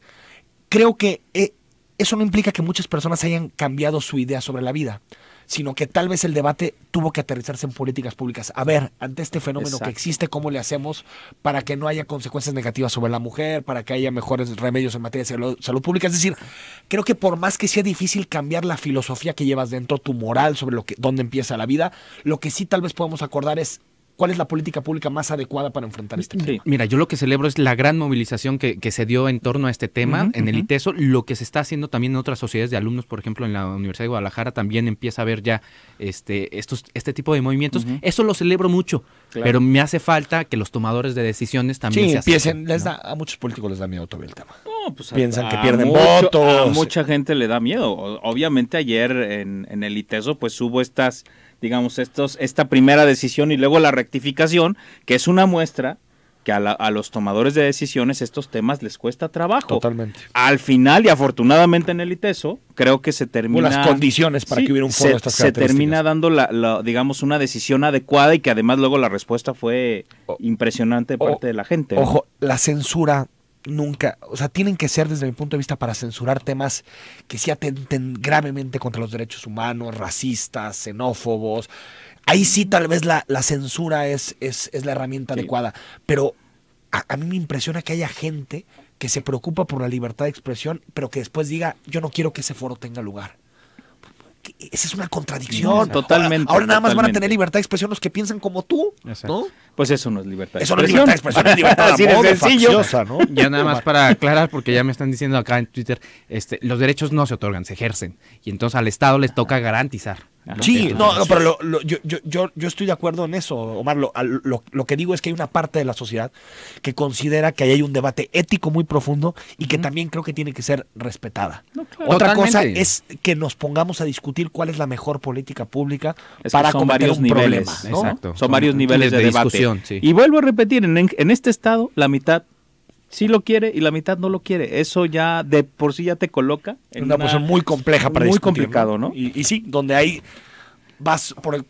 creo que eso no implica que muchas personas hayan cambiado su idea sobre la vida. sino que tal vez el debate tuvo que aterrizarse en políticas públicas. A ver, ante este fenómeno que existe, ¿cómo le hacemos para que no haya consecuencias negativas sobre la mujer, para que haya mejores remedios en materia de salud pública? Es decir, creo que por más que sea difícil cambiar la filosofía que llevas dentro, tu moral sobre dónde empieza la vida, lo que sí tal vez podemos acordar es ¿cuál es la política pública más adecuada para enfrentar este tema? Mira, yo lo que celebro es la gran movilización que se dio en torno a este tema en el ITESO, lo que se está haciendo también en otras sociedades de alumnos, por ejemplo, en la Universidad de Guadalajara también empieza a haber ya este tipo de movimientos. Eso lo celebro mucho, pero me hace falta que los tomadores de decisiones también se acerquen, a muchos políticos les da miedo todavía el tema. No, pues piensan que pierden votos. A mucha gente le da miedo. Obviamente ayer en el ITESO pues hubo esta primera decisión y luego la rectificación, que es una muestra que a los tomadores de decisiones estos temas les cuesta trabajo. Totalmente. Al final, y afortunadamente en el ITESO, creo que se termina... las condiciones para que hubiera un foro de estas características. Se termina dando, una decisión adecuada y que además luego la respuesta fue impresionante de parte de la gente. Ojo, la censura... nunca, o sea, tienen que ser desde mi punto de vista para censurar temas que sí atenten gravemente contra los derechos humanos, racistas, xenófobos. Ahí sí tal vez la censura es la herramienta adecuada, pero a mí me impresiona que haya gente que se preocupa por la libertad de expresión, pero que después diga, yo no quiero que ese foro tenga lugar. Esa es una contradicción. Totalmente. Ahora nada más van a tener libertad de expresión los que piensan como tú, ¿no? Pues eso no es libertad de expresión. Eso no es libertad de expresión, es libertad de amor, sencillo. ¿No? Ya nada más para aclarar, porque ya me están diciendo acá en Twitter, los derechos no se otorgan, se ejercen. Y entonces al Estado les toca garantizar. Sí, pero yo estoy de acuerdo en eso, Omar. Lo que digo es que hay una parte de la sociedad que considera que ahí hay un debate ético muy profundo y que también creo que tiene que ser respetada. Otra cosa es que nos pongamos a discutir cuál es la mejor política pública para combatir un problema, ¿no? Exacto. Son varios niveles de debate. Sí. Y vuelvo a repetir, en este estado la mitad sí lo quiere y la mitad no lo quiere. Eso ya de por sí ya te coloca en una posición muy compleja para discutir. Muy complicado, ¿no? Y sí, donde hay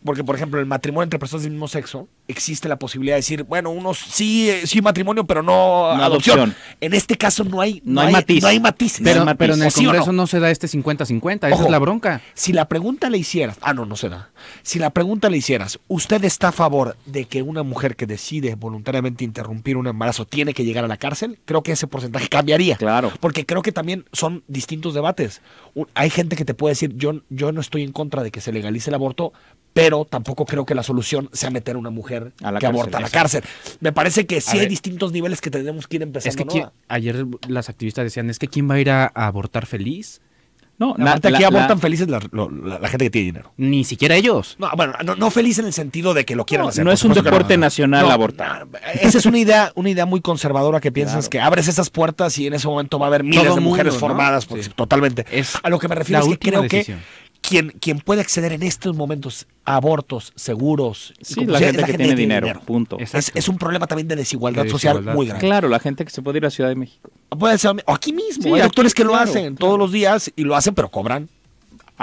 porque por ejemplo el matrimonio entre personas del mismo sexo existe la posibilidad de decir, bueno, unos sí matrimonio, pero no adopción. En este caso no hay matices. Pero en el Congreso no se da 50-50, esa es la bronca. Si la pregunta le hicieras, no se da. Si la pregunta le hicieras, ¿usted está a favor de que una mujer que decide voluntariamente interrumpir un embarazo tiene que llegar a la cárcel? Creo que ese porcentaje cambiaría. Claro. Porque creo que también son distintos debates. Hay gente que te puede decir, yo no estoy en contra de que se legalice el aborto, pero tampoco creo que la solución sea meter a una mujer que aborta a la cárcel. Me parece que sí hay distintos niveles que tenemos que ir empezando. Es que ayer las activistas decían, es que ¿quién va a ir a abortar feliz? No, aquí abortan felices la gente que tiene dinero. Ni siquiera ellos. No feliz en el sentido de que lo quieran hacer. No es un deporte nacional abortar. Esa es una idea muy conservadora que piensas que abres esas puertas y en ese momento va a haber miles de mujeres formadas. Sí. Totalmente. A lo que me refiero es que creo que quien puede acceder en estos momentos a abortos seguros, la gente que tiene dinero. Punto. Es un problema también de desigualdad social muy grande. Claro, la gente que se puede ir a Ciudad de México. Puede ser, o aquí mismo. Hay doctores que lo hacen todos los días y lo hacen, pero cobran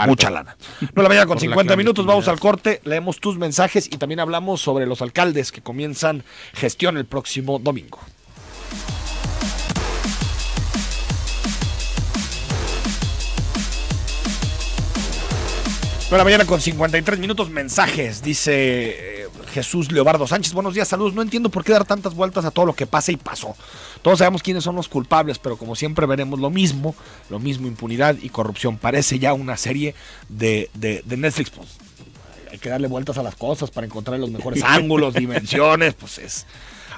mucha lana. No la mañana con 50 minutos, vamos al corte, leemos tus mensajes y también hablamos sobre los alcaldes que comienzan gestión el próximo domingo. La mañana con 53 minutos, mensajes, dice Jesús Leobardo Sánchez, buenos días, saludos, no entiendo por qué dar tantas vueltas a todo lo que pasa y pasó. Todos sabemos quiénes son los culpables, pero como siempre veremos lo mismo, impunidad y corrupción. Parece ya una serie de Netflix, pues hay que darle vueltas a las cosas para encontrar los mejores ángulos, dimensiones, pues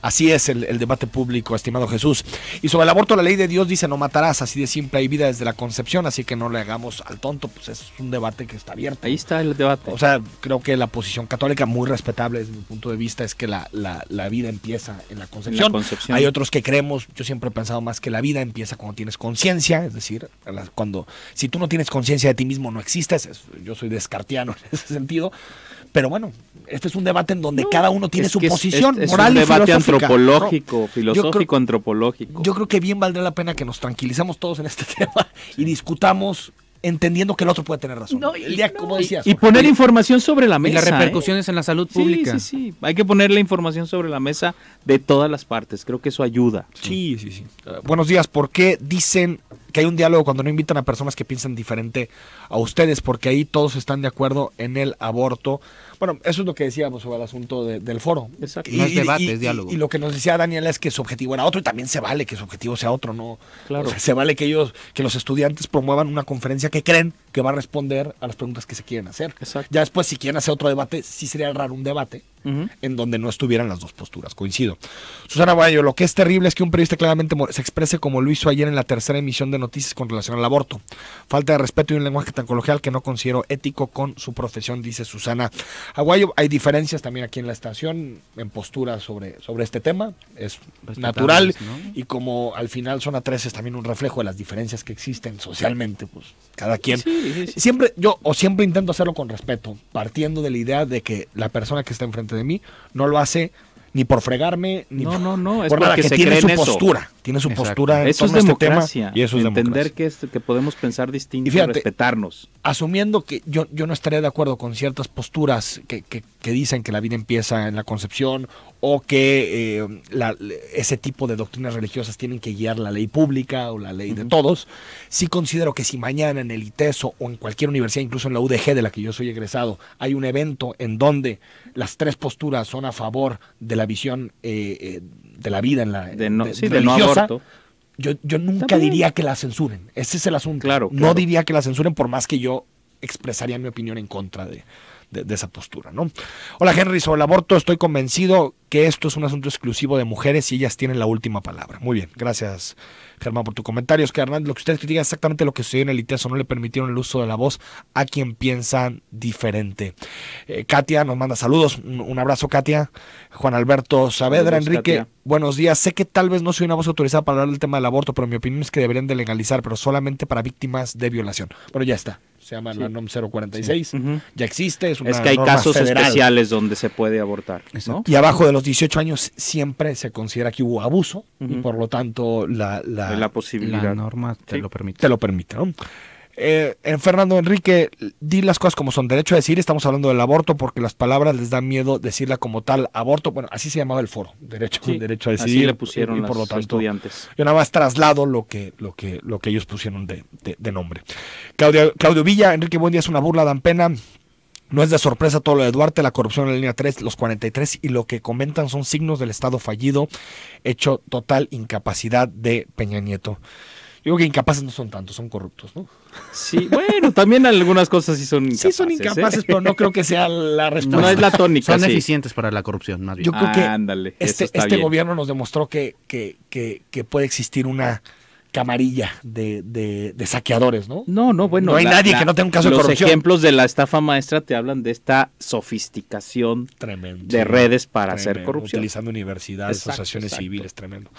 así es el debate público, estimado Jesús. Y sobre el aborto, la ley de Dios dice no matarás, así de simple, hay vida desde la concepción, así que no le hagamos al tonto, pues es un debate que está abierto. Ahí está el debate. O sea, creo que la posición católica, muy respetable desde mi punto de vista, es que la vida empieza en la concepción. Hay otros que creemos, yo siempre he pensado más que la vida empieza cuando tienes conciencia, es decir, si tú no tienes conciencia de ti mismo no existes, yo soy descartiano en ese sentido. Pero bueno, este es un debate en donde cada uno tiene su posición moral y filosófica. Es un debate antropológico, filosófico, antropológico. Yo creo que bien valdría la pena que nos tranquilicemos todos en este tema y discutamos entendiendo que el otro puede tener razón. Como decías. Y poner información sobre la mesa. Y las repercusiones en la salud pública. Sí. Hay que poner la información sobre la mesa de todas las partes. Creo que eso ayuda. Sí. Buenos días. ¿Por qué dicen que hay un diálogo cuando no invitan a personas que piensan diferente a ustedes, porque ahí todos están de acuerdo en el aborto. Bueno, eso es lo que decíamos sobre el asunto del foro. Exacto. No es debate, es diálogo. Y lo que nos decía Daniela es que su objetivo era otro, y también se vale que su objetivo sea otro, ¿no? Claro. O sea, se vale que los estudiantes promuevan una conferencia que creen que va a responder a las preguntas que se quieren hacer. Exacto. Ya después, si quieren hacer otro debate, sí sería raro un debate en donde no estuvieran las dos posturas, coincido. Susana Bayo, lo que es terrible es que un periodista claramente se exprese como lo hizo ayer en la tercera emisión de noticias con relación al aborto. Falta de respeto y un lenguaje tan coloquial que no considero ético con su profesión, dice Susana Aguayo. Hay diferencias también aquí en la estación en postura sobre este tema, es natural, ¿no? y como al final Zona 3 es también un reflejo de las diferencias que existen socialmente, pues cada quien. Sí. Siempre intento hacerlo con respeto, partiendo de la idea de que la persona que está enfrente de mí no lo hace ni por fregarme, ni No, es por nada, porque que se tiene cree su en eso. postura, tiene su Exacto. postura en Eso es torno a este tema, democracia. y eso es entender democracia. que podemos pensar distinto y Fíjate, respetarnos. Asumiendo que yo no estaría de acuerdo con ciertas posturas que dicen que la vida empieza en la concepción o que ese tipo de doctrinas religiosas tienen que guiar la ley pública o la ley de todos, sí considero que si mañana en el ITESO o en cualquier universidad, incluso en la UDG de la que yo soy egresado, hay un evento en donde las tres posturas son a favor de la visión de la vida en la De no religiosa, aborto. yo nunca diría que la censuren. Ese es el asunto. Claro. No diría que la censuren, por más que yo expresaría mi opinión en contra de esa postura, ¿no? Hola, Henry, sobre el aborto estoy convencido que esto es un asunto exclusivo de mujeres y ellas tienen la última palabra. Muy bien, gracias, Germán, por tu comentario. Oscar Hernández, lo que ustedes critican es exactamente lo que sucedió en el ITESO, no le permitieron el uso de la voz a quien piensan diferente. Katia nos manda saludos, un abrazo, Katia. Juan Alberto Saavedra, Saludos, Enrique, Katia. buenos días. Sé que tal vez no soy una voz autorizada para hablar del tema del aborto, pero mi opinión es que deberían de legalizar, pero solamente para víctimas de violación. Bueno, ya está. Se llama la NOM 046, ya existe, es una Es que hay norma casos federal. especiales donde se puede abortar, ¿no? Y abajo de los 18 años siempre se considera que hubo abuso y por lo tanto La posibilidad. La norma te Sí. lo permite. te lo permite, ¿no? Fernando Enrique, di las cosas como son. Derecho a decir, estamos hablando del aborto porque las palabras les dan miedo decirla como tal. Aborto, bueno, así se llamaba el foro, derecho a decidir. Así le pusieron y por lo los tanto, estudiantes. yo nada más traslado lo que ellos pusieron de nombre. Claudio Villa, Enrique, buen día, es una burla, dan pena. No es de sorpresa todo lo de Duarte, la corrupción en la línea 3, los 43, y lo que comentan son signos del Estado fallido, hecho total incapacidad de Peña Nieto. Digo que incapaces no son tantos, son corruptos, ¿no? Sí, bueno, también algunas cosas sí son incapaces. Sí son incapaces, pero no creo que sea la respuesta. No es la tónica, Son sí. eficientes para la corrupción, más bien. Yo creo que Ándale, eso está este bien. gobierno nos demostró que puede existir una camarilla de saqueadores, ¿no? No, bueno. No hay nadie que no tenga un caso de corrupción. Los ejemplos de la estafa maestra te hablan de esta sofisticación Tremendo. de redes para Tremendo, hacer corrupción. Utilizando universidades, Exacto, asociaciones exacto. civiles, tremendo.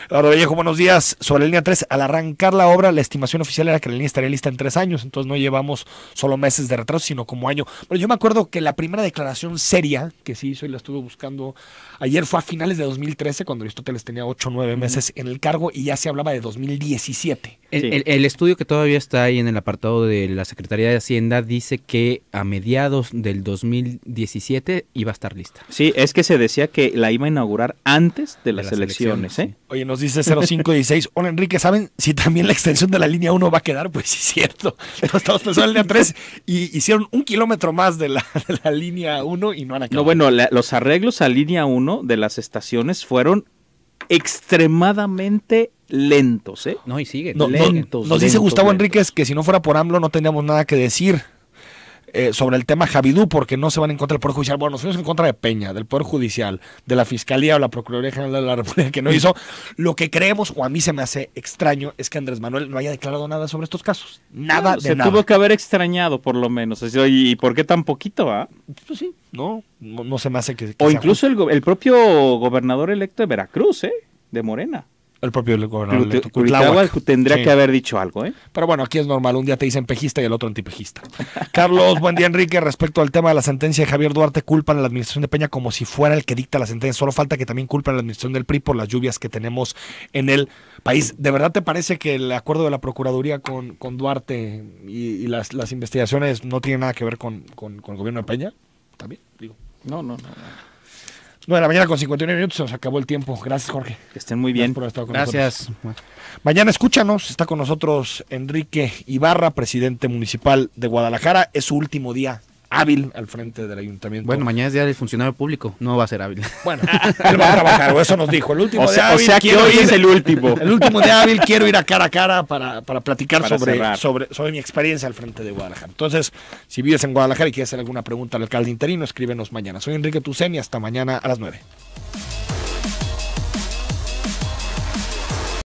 Eduardo Vallejo, buenos días. Sobre la línea 3, al arrancar la obra, la estimación oficial era que la línea estaría lista en 3 años, entonces no llevamos solo meses de retraso, sino como año. Pero yo me acuerdo que la primera declaración seria que se hizo, y la estuve buscando ayer, fue a finales de 2013, cuando Aristóteles tenía 8 o 9 meses en el cargo, y ya se hablaba de 2017. El estudio que todavía está ahí en el apartado de la Secretaría de Hacienda dice que a mediados del 2017 iba a estar lista. Sí, es que se decía que la iba a inaugurar antes de las elecciones, ¿eh? Oye, nos dice 0516. Hola, Enrique, ¿saben si también la extensión de la línea 1 va a quedar? Pues sí, es cierto. Estamos pensando en la línea 3 y hicieron 1 kilómetro más de la línea 1 y no han acabado. No, bueno, los arreglos a línea 1 de las estaciones fueron extremadamente lentos, ¿eh? No, y sigue. Nos dice Gustavo Enríquez que si no fuera por AMLO no tendríamos nada que decir sobre el tema Javidú, porque no se van en contra del Poder Judicial. Bueno, nos fuimos en contra de Peña, del Poder Judicial, de la Fiscalía o la Procuraduría General de la República, que no hizo. Lo que creemos, o a mí se me hace extraño, es que Andrés Manuel no haya declarado nada sobre estos casos. Nada de Se nada. tuvo que haber extrañado, por lo menos. Así, ¿y por qué tan poquito, ah? Pues sí, no se me hace que O sea incluso el propio gobernador electo de Veracruz, ¿eh? De Morena. el propio gobernador electo, Cuitláhuac Cuitláhuac. tendría Sí. que haber dicho algo, ¿eh? Pero bueno, aquí es normal, un día te dicen pejista y el otro antipejista. Carlos, buen día, Enrique. Respecto al tema de la sentencia de Javier Duarte, culpan a la administración de Peña como si fuera el que dicta la sentencia. Solo falta que también culpan a la administración del PRI por las lluvias que tenemos en el país. ¿De verdad te parece que el acuerdo de la Procuraduría con Duarte y las investigaciones no tienen nada que ver con el gobierno de Peña? ¿También? Digo. No. 9 de la mañana con 59 minutos, se nos acabó el tiempo. Gracias, Jorge. Que estén muy bien. Gracias por haber estado con Gracias. nosotros. Mañana escúchanos, está con nosotros Enrique Ibarra, presidente municipal de Guadalajara. Es su último día hábil al frente del ayuntamiento. Bueno, mañana es día del funcionario público, no va a ser hábil. Bueno, él va a trabajar, o eso nos dijo. El último día hábil, que hoy es el último. El último día hábil, quiero ir a cara para platicar Para sobre mi experiencia al frente de Guadalajara. Entonces, si vives en Guadalajara y quieres hacer alguna pregunta al alcalde interino, escríbenos mañana. Soy Enrique Tucen y hasta mañana a las 9.